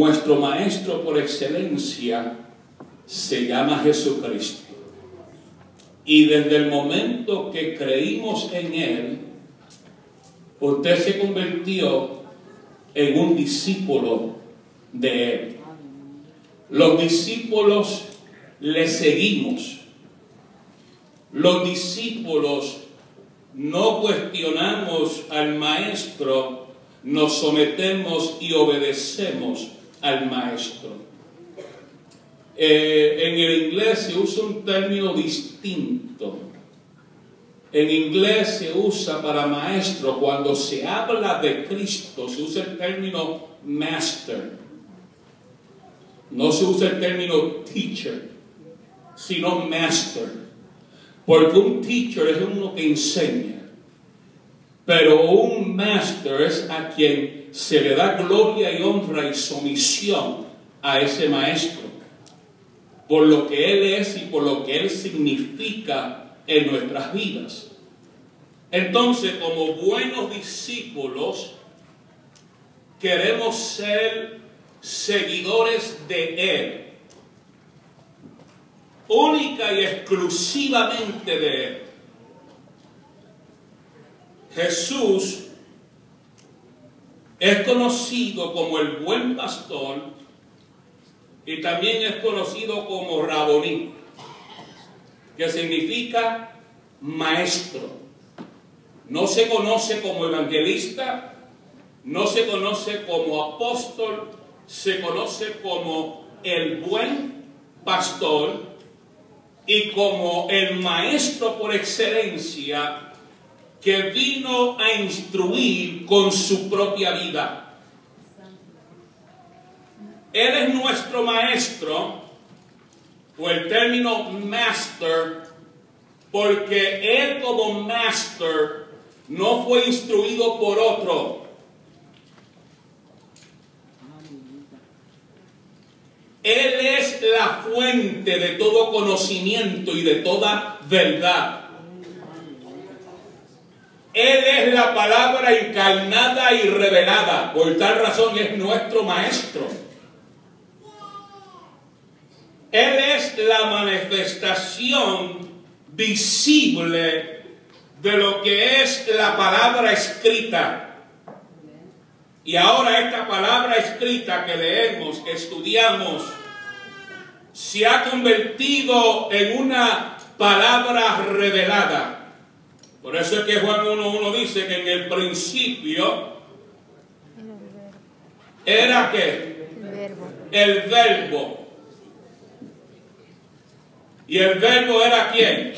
Nuestro maestro por excelencia se llama Jesucristo. Y desde el momento que creímos en Él, usted se convirtió en un discípulo de Él. Los discípulos le seguimos. Los discípulos no cuestionamos al maestro, nos sometemos y obedecemos al maestro. En el inglés se usa un término distinto. En inglés se usa para maestro, cuando se habla de Cristo, se usa el término master. No se usa el término teacher, sino master. Porque un teacher es uno que enseña. Pero un master es a quien se le da gloria y honra y sumisión a ese maestro, por lo que Él es y por lo que Él significa en nuestras vidas. Entonces, como buenos discípulos, queremos ser seguidores de Él, única y exclusivamente de Él. Jesús es conocido como el buen pastor y también es conocido como Raboní, que significa maestro. No se conoce como evangelista, no se conoce como apóstol, se conoce como el buen pastor y como el maestro por excelencia, que vino a instruir con su propia vida. Él es nuestro maestro, o el término master, porque Él como master no fue instruido por otro. Él es la fuente de todo conocimiento y de toda verdad. Él es la palabra encarnada y revelada. Por tal razón es nuestro maestro. Él es la manifestación visible de lo que es la palabra escrita. Y ahora esta palabra escrita que leemos, que estudiamos, se ha convertido en una palabra revelada. Por eso es que Juan 1:1 dice que en el principio era ¿qué? El verbo. ¿Y el verbo era quién?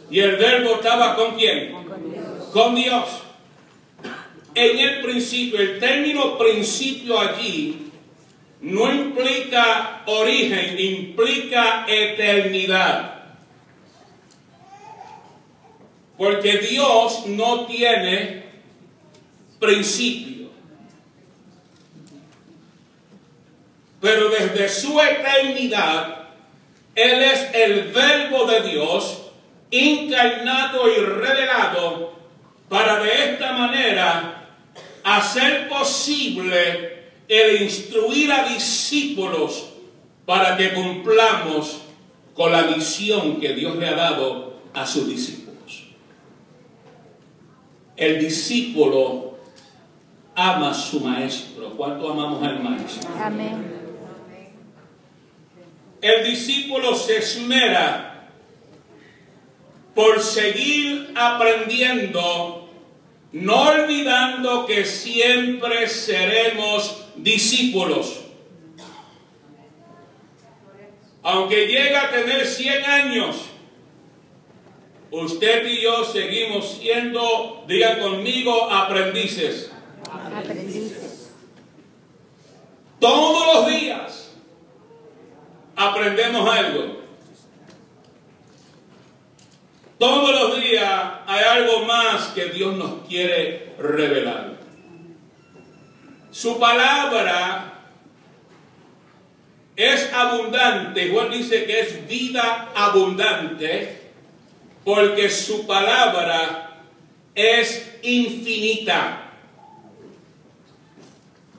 ¿Y el verbo estaba con quién? Con Dios. En el principio, el término principio allí no implica origen, implica eternidad. Porque Dios no tiene principio. Pero desde su eternidad, Él es el verbo de Dios, encarnado y revelado, para de esta manera hacer posible el instruir a discípulos para que cumplamos con la misión que Dios le ha dado a sus discípulos. El discípulo ama a su maestro. ¿Cuánto amamos al maestro? Amén. El discípulo se esmera por seguir aprendiendo, no olvidando que siempre seremos discípulos. Aunque llegue a tener 100 años, usted y yo seguimos siendo, digan conmigo, aprendices. Aprendices. Todos los días aprendemos algo. Todos los días hay algo más que Dios nos quiere revelar. Su palabra es abundante. Juan dice que es vida abundante, porque su palabra es infinita.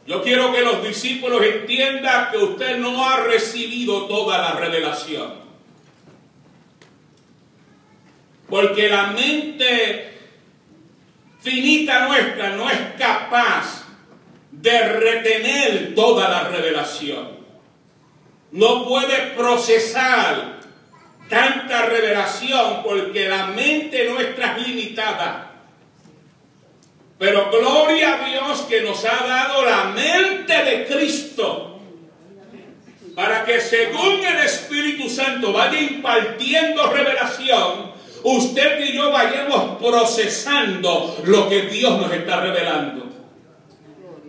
Yo quiero que los discípulos entiendan que usted no ha recibido toda la revelación. Porque la mente finita nuestra no es capaz de retener toda la revelación. No puede procesar tanta revelación porque la mente nuestra es limitada. Pero gloria a Dios que nos ha dado la mente de Cristo para que según el Espíritu Santo vaya impartiendo revelación, usted y yo vayamos procesando lo que Dios nos está revelando.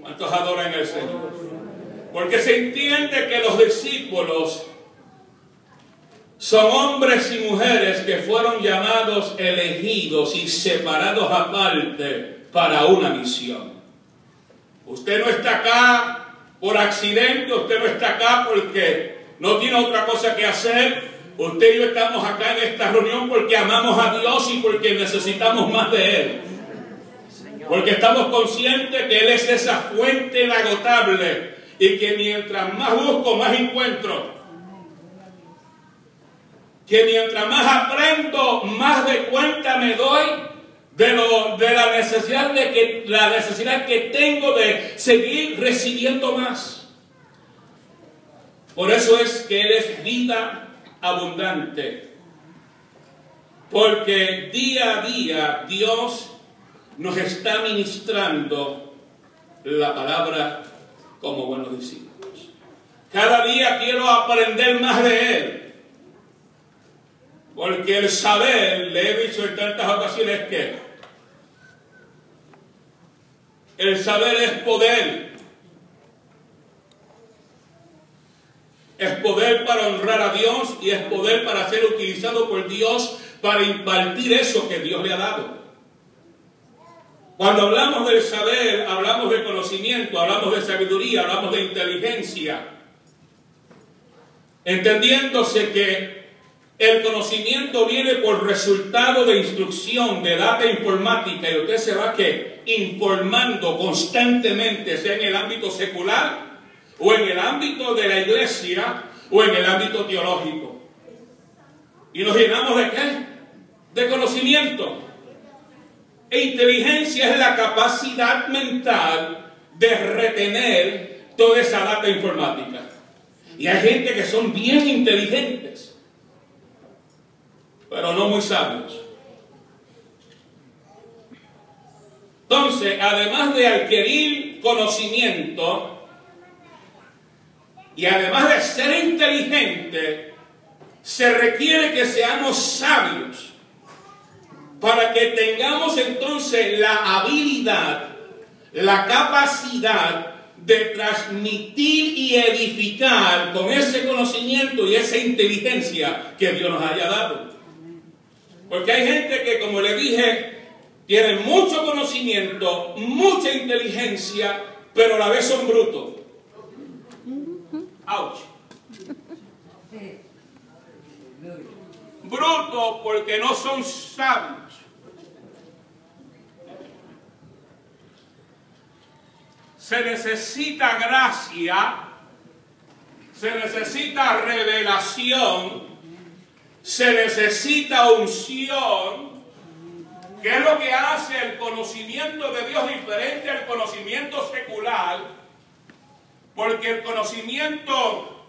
¿Cuántos adoran al Señor? Porque se entiende que los discípulos son hombres y mujeres que fueron llamados, elegidos y separados aparte para una misión. Usted no está acá por accidente, usted no está acá porque no tiene otra cosa que hacer. Usted y yo estamos acá en esta reunión porque amamos a Dios y porque necesitamos más de Él. Porque estamos conscientes que Él es esa fuente inagotable y que mientras más busco, más encuentro. Que mientras más aprendo, más de cuenta me doy de la necesidad que tengo de seguir recibiendo más. Por eso es que Él es vida abundante. Porque día a día Dios nos está ministrando la palabra como buenos discípulos. Cada día quiero aprender más de Él. Porque el saber, le he dicho en tantas ocasiones que el saber es poder. Es poder para honrar a Dios y es poder para ser utilizado por Dios para impartir eso que Dios le ha dado. Cuando hablamos del saber, hablamos de conocimiento, hablamos de sabiduría, hablamos de inteligencia. Entendiéndose que el conocimiento viene por resultado de instrucción, de data informática, y usted se va informando constantemente, sea en el ámbito secular, o en el ámbito de la iglesia, o en el ámbito teológico. ¿Y nos llenamos de qué? De conocimiento. E inteligencia es la capacidad mental de retener toda esa data informática. Y hay gente que son bien inteligentes, pero no muy sabios. Entonces, además de adquirir conocimiento y además de ser inteligente, se requiere que seamos sabios para que tengamos entonces la habilidad, la capacidad de transmitir y edificar con ese conocimiento y esa inteligencia que Dios nos haya dado. Porque hay gente que, como le dije, tiene mucho conocimiento, mucha inteligencia, pero a la vez son brutos. ¡Auch! Brutos porque no son sabios. Se necesita gracia, se necesita revelación, se necesita unción, que es lo que hace el conocimiento de Dios diferente al conocimiento secular, porque el conocimiento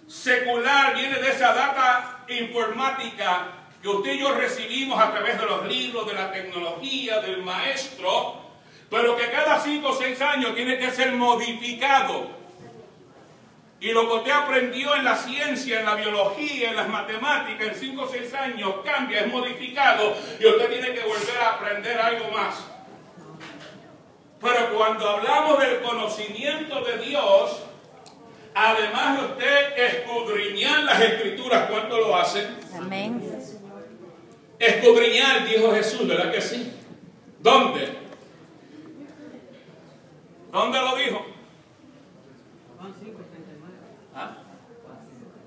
secular viene de esa data informática que usted y yo recibimos a través de los libros, de la tecnología, del maestro, pero que cada 5 o 6 años tiene que ser modificado. Y lo que usted aprendió en la ciencia, en la biología, en las matemáticas, en 5 o 6 años cambia, es modificado, y usted tiene que volver a aprender algo más. Pero cuando hablamos del conocimiento de Dios, además de usted escudriñar las Escrituras, ¿cuánto lo hacen? Amén. Escudriñar, dijo Jesús, ¿verdad que sí? ¿Dónde? ¿Dónde lo dijo?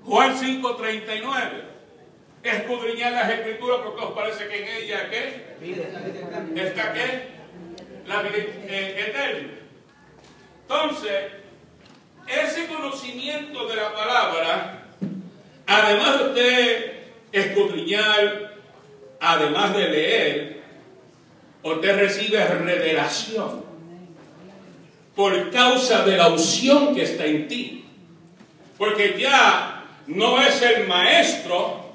Juan 5:39. Escudriñar las Escrituras porque os parece que en ella, ¿qué? ¿Está qué? La vida eterna. Entonces, ese conocimiento de la palabra, además de usted escudriñar, además de leer, usted recibe revelación por causa de la unción que está en ti. Porque ya no es el maestro,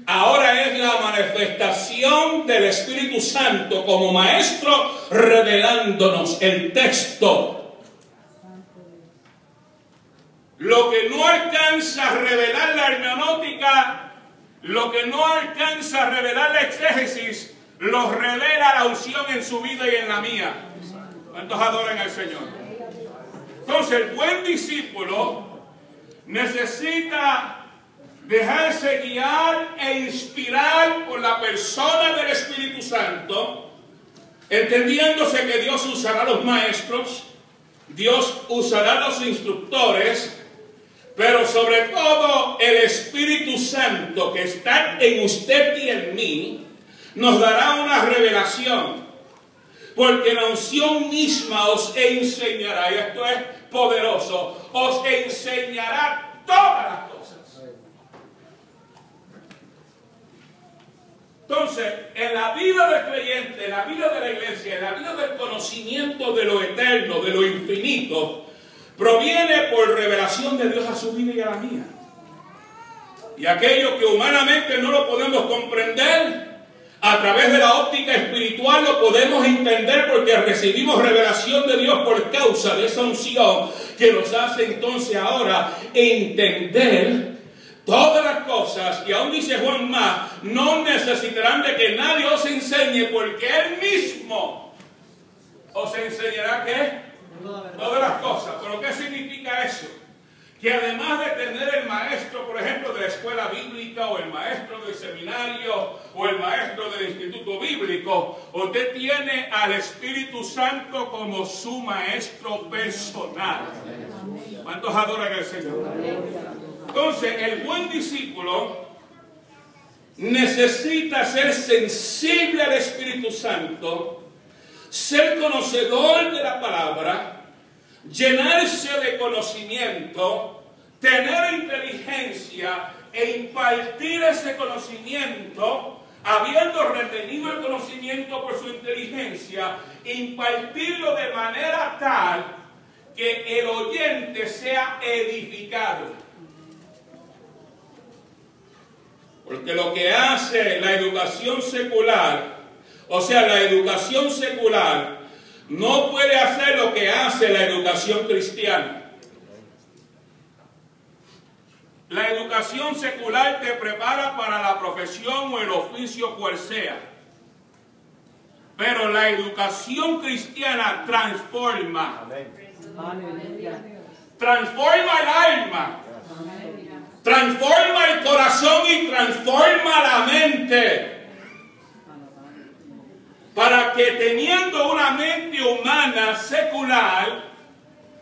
ahora es la manifestación del Espíritu Santo como maestro revelándonos el texto. Lo que no alcanza a revelar la hermenéutica, lo que no alcanza a revelar la exégesis, lo revela la unción en su vida y en la mía. ¿Cuántos adoran al Señor? Entonces, el buen discípulo necesita dejarse guiar e inspirar por la persona del Espíritu Santo, entendiéndose que Dios usará los maestros, Dios usará los instructores, pero sobre todo el Espíritu Santo que está en usted y en mí, nos dará una revelación. Porque la unción misma os enseñará, y esto es poderoso, os enseñará todas las cosas. Entonces, en la vida del creyente, en la vida de la iglesia, en la vida del conocimiento de lo eterno, de lo infinito, proviene por revelación de Dios a su vida y a la mía. Y aquello que humanamente no lo podemos comprender, a través de la óptica espiritual lo podemos entender porque recibimos revelación de Dios por causa de esa unción que nos hace entonces ahora entender todas las cosas. Y aún dice Juan más, no necesitarán de que nadie os enseñe porque Él mismo os enseñará ¿qué? Todas las cosas. ¿Pero qué significa eso? Que además de tener el maestro, por ejemplo, de la escuela bíblica, o el maestro del seminario, o el maestro del instituto bíblico, usted tiene al Espíritu Santo como su maestro personal. ¿Cuántos adoran al Señor? Entonces, el buen discípulo necesita ser sensible al Espíritu Santo, ser conocedor de la palabra, llenarse de conocimiento, tener inteligencia e impartir ese conocimiento, habiendo retenido el conocimiento por su inteligencia, impartirlo de manera tal que el oyente sea edificado. Porque lo que hace la educación secular, o sea, la educación secular, no puede hacer lo que hace la educación cristiana. La educación secular te prepara para la profesión o el oficio cual sea. Pero la educación cristiana transforma. Transforma el alma. Transforma el corazón y transforma la mente. Para que teniendo una mente humana secular,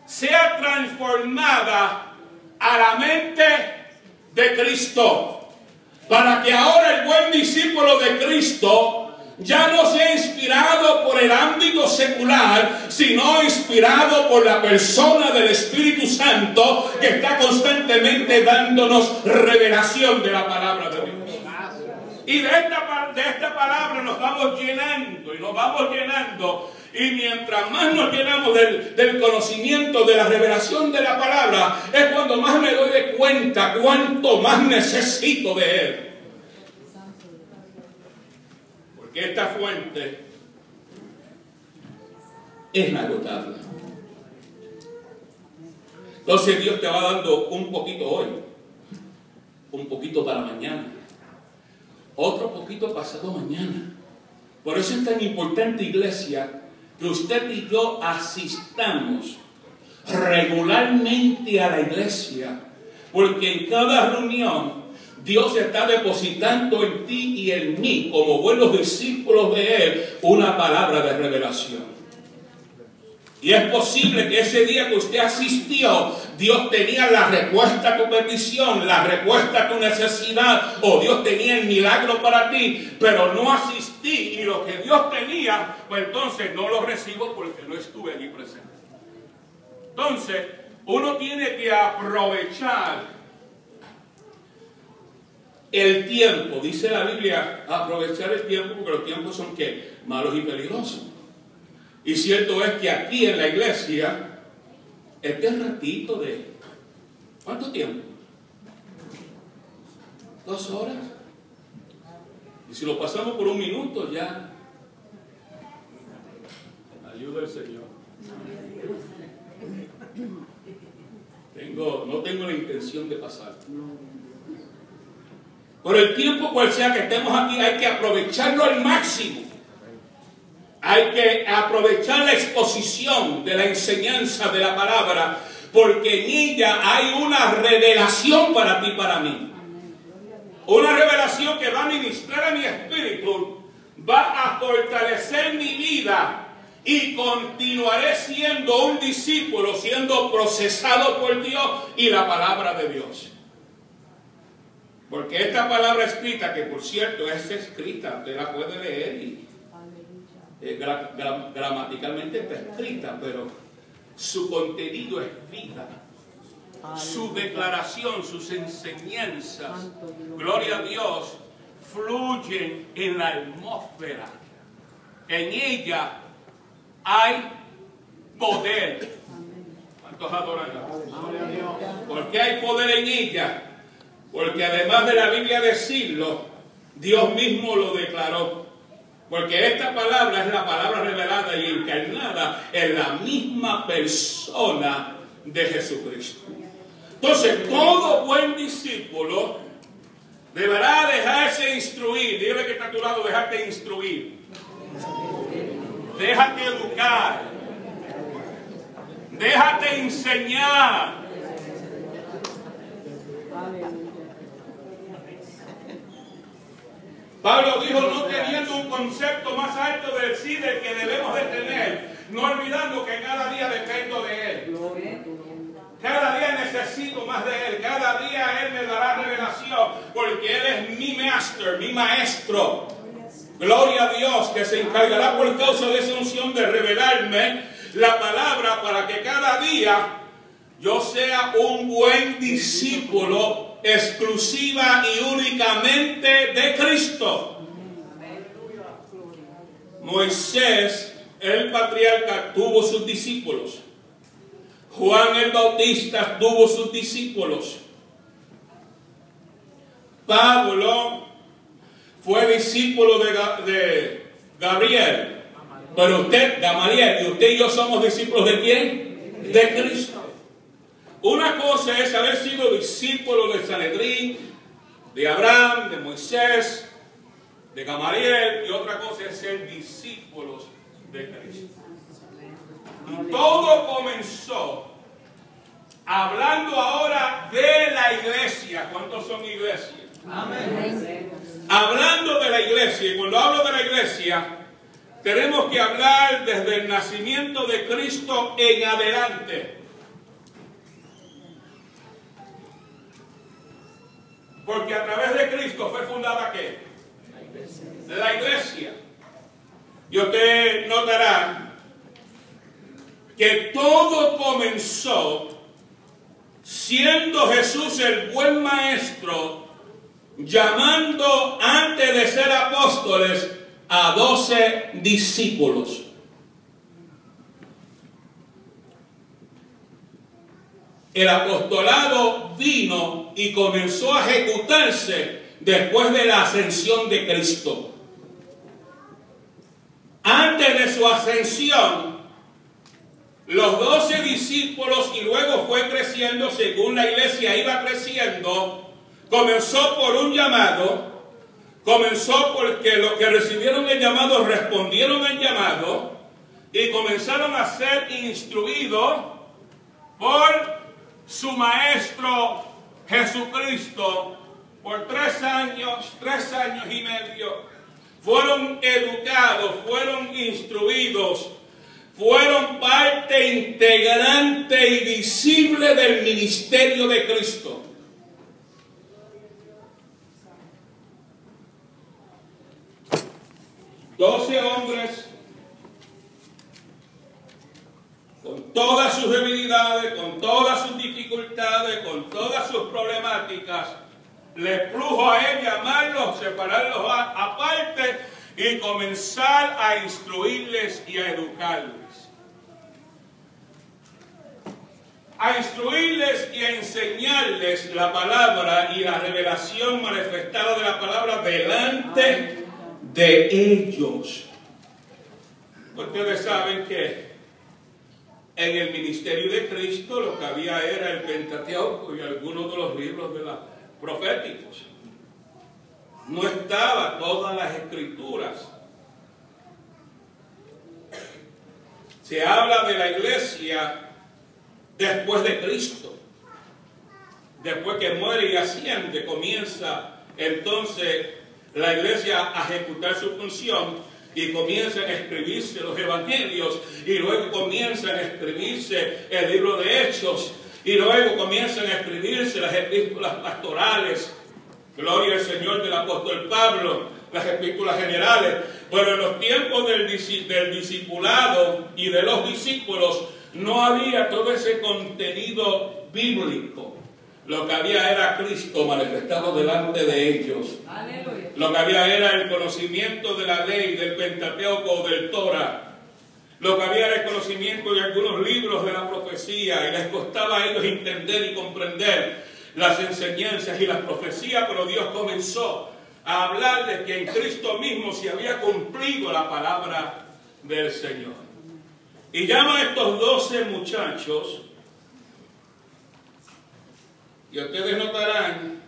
sea transformada a la mente de Cristo. Para que ahora el buen discípulo de Cristo ya no sea inspirado por el ámbito secular, sino inspirado por la persona del Espíritu Santo que está constantemente dándonos revelación de la palabra de Dios. Y de esta palabra nos vamos llenando y nos vamos llenando. Y mientras más nos llenamos del conocimiento, de la revelación de la palabra, es cuando más me doy de cuenta cuánto más necesito de Él. Porque esta fuente es inagotable. Entonces Dios te va dando un poquito hoy, un poquito para mañana, otro poquito pasado mañana. Por eso es tan importante, iglesia, que usted y yo asistamos regularmente a la iglesia, porque en cada reunión Dios está depositando en ti y en mí, como buenos discípulos de Él, una palabra de revelación. Y es posible que ese día que usted asistió, Dios tenía la respuesta a tu petición, la respuesta a tu necesidad, o Dios tenía el milagro para ti, pero no asistí, y lo que Dios tenía, pues entonces no lo recibo porque no estuve allí presente. Entonces, uno tiene que aprovechar el tiempo. Dice la Biblia, aprovechar el tiempo, porque los tiempos son ¿qué? Malos y peligrosos. Y cierto es que aquí en la iglesia, este ratito de... ¿cuánto tiempo? 2 horas. Y si lo pasamos por 1 minuto ya... ayuda el Señor. No tengo la intención de pasar. Por el tiempo cual sea que estemos aquí, hay que aprovecharlo al máximo. Hay que aprovechar la exposición de la enseñanza de la palabra, porque en ella hay una revelación para ti y para mí. Una revelación que va a ministrar a mi espíritu, va a fortalecer mi vida y continuaré siendo un discípulo, siendo procesado por Dios y la palabra de Dios. Porque esta palabra escrita, que por cierto es escrita, usted la puede leer y gramaticalmente está escrita, pero su contenido es vida. Su declaración, sus enseñanzas, gloria a Dios, fluyen en la atmósfera. En ella hay poder. ¿Cuántos adoran a Dios? ¿Por qué hay poder en ella? Porque además de la Biblia decirlo, Dios mismo lo declaró. Porque esta palabra es la palabra revelada y encarnada en la misma persona de Jesucristo. Entonces, todo buen discípulo deberá dejarse instruir. Dile que está a tu lado, déjate instruir. Déjate educar. Déjate enseñar. Pablo dijo, no teniendo un concepto más alto del sí del que debemos de tener, no olvidando que cada día dependo de Él. Cada día necesito más de Él. Cada día Él me dará revelación, porque Él es mi master, mi maestro. Gloria a Dios, que se encargará por causa de esa unción de revelarme la palabra para que cada día yo sea un buen discípulo exclusiva y únicamente de Cristo. Moisés, el patriarca, tuvo sus discípulos. Juan el Bautista tuvo sus discípulos. Pablo fue discípulo de Gabriel. Pero usted, Gamaliel, y usted y yo somos discípulos ¿de quién? De Cristo. Una cosa es haber sido discípulo de Sanedrín, de Abraham, de Moisés, de Gamaliel, y otra cosa es ser discípulos de Cristo. Y todo comenzó hablando ahora de la iglesia. ¿Cuántos son iglesias? Amén. Hablando de la iglesia, y cuando hablo de la iglesia, tenemos que hablar desde el nacimiento de Cristo en adelante. Porque a través de Cristo fue fundada ¿qué? La iglesia. Y usted notará que todo comenzó siendo Jesús el buen maestro, llamando antes de ser apóstoles a 12 discípulos. El apostolado vino y comenzó a ejecutarse después de la ascensión de Cristo. Antes de su ascensión, los 12 discípulos, y luego fue creciendo según la iglesia iba creciendo, comenzó por un llamado, comenzó porque los que recibieron el llamado respondieron al llamado y comenzaron a ser instruidos por su maestro Jesucristo por 3 años y medio. Fueron educados, fueron instruidos, fueron parte integrante y visible del ministerio de Cristo. $12 hombres con todas sus debilidades, con todas sus dificultades, con todas sus problemáticas, le plujo a él llamarlos, separarlos aparte y comenzar a instruirles y a educarles. A instruirles y a enseñarles la palabra y la revelación manifestada de la palabra delante de ellos. Ustedes saben que en el ministerio de Cristo lo que había era el Pentateuco y algunos de los libros de los proféticos. No estaba todas las escrituras. Se habla de la iglesia después de Cristo. Después que muere y asciende, comienza entonces la iglesia a ejecutar su función y comienzan a escribirse los evangelios y luego comienzan a escribirse el libro de Hechos y luego comienzan a escribirse las epístolas pastorales. Gloria al Señor del apóstol Pablo, las epístolas generales. Pero en los tiempos del discipulado y de los discípulos no había todo ese contenido bíblico. Lo que había era Cristo manifestado delante de ellos. Aleluya. Lo que había era el conocimiento de la ley, del Pentateuco o del Torah. Lo que había era el conocimiento de algunos libros de la profecía y les costaba a ellos entender y comprender las enseñanzas y las profecías, pero Dios comenzó a hablarles que en Cristo mismo se había cumplido la palabra del Señor. Y llama a estos 12 muchachos, y ustedes notarán,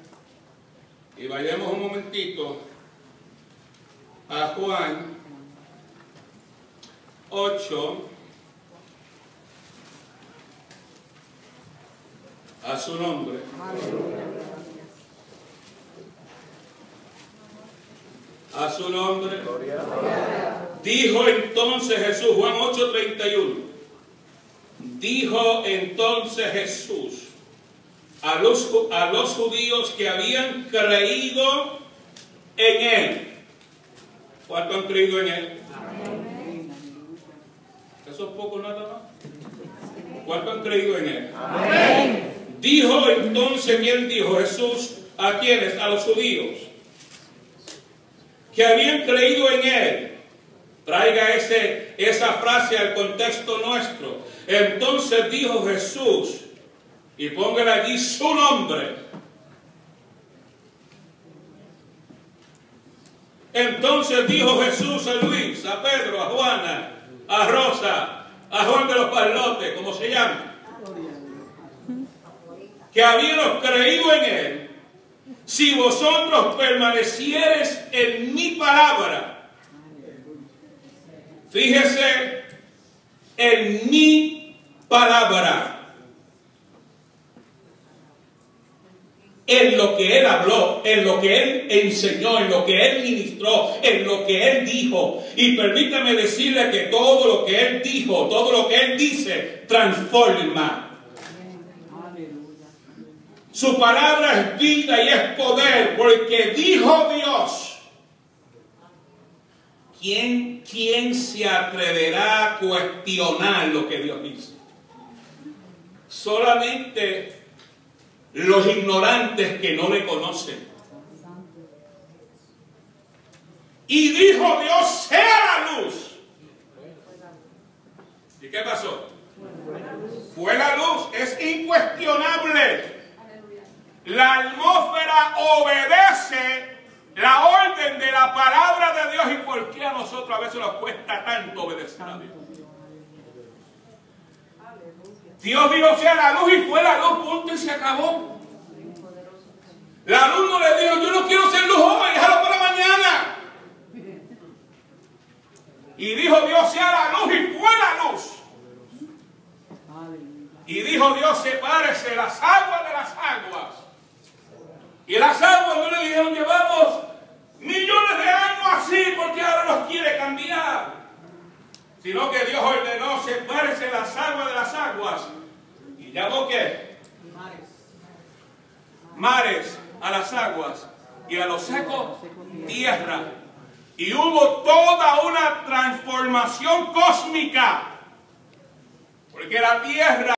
y vayamos un momentito a Juan 8, a su nombre. A su nombre. Dijo entonces Jesús, Juan 8:31. Dijo entonces Jesús a los judíos que habían creído en él. ¿Cuántos han creído en él? Amén. ¿Eso es poco nada más? ¿Cuántos han creído en él? Amén. Dijo entonces, ¿quién dijo? Jesús, ¿a quiénes? A los judíos que habían creído en él. Traiga esa frase al contexto nuestro. Entonces dijo Jesús, y póngale allí su nombre. Entonces dijo Jesús a Luis, a Pedro, a Juana, a Rosa, a Juan de los Parlotes, como se llama, que habíamos creído en él. Si vosotros permaneciereis en mi palabra, fíjese, en mi palabra, en lo que él habló, en lo que él enseñó, en lo que él ministró, en lo que él dijo. Y permítame decirle que todo lo que él dijo, todo lo que él dice, transforma. Su palabra es vida y es poder, porque dijo Dios. ¿Quién se atreverá a cuestionar lo que Dios dice? Solamente los ignorantes que no le conocen. Y dijo Dios, sea la luz. ¿Y qué pasó? Fue la luz, es incuestionable. La atmósfera obedece la orden de la palabra de Dios. ¿Y por qué a nosotros a veces nos cuesta tanto obedecer a Dios? Dios dijo sea la luz y fue la luz, punto y se acabó. La luz no le dijo yo no quiero ser luz hoy, déjalo para mañana. Y dijo Dios sea la luz y fue la luz. Y dijo Dios sepárese las aguas de las aguas. Y las aguas no le dijeron llevamos millones de años así porque ahora los quiere cambiar. Sino que Dios ordenó sepárese las aguas de las aguas. ¿Y llamó qué? Mares a las aguas y a los secos tierra. Y hubo toda una transformación cósmica. Porque la tierra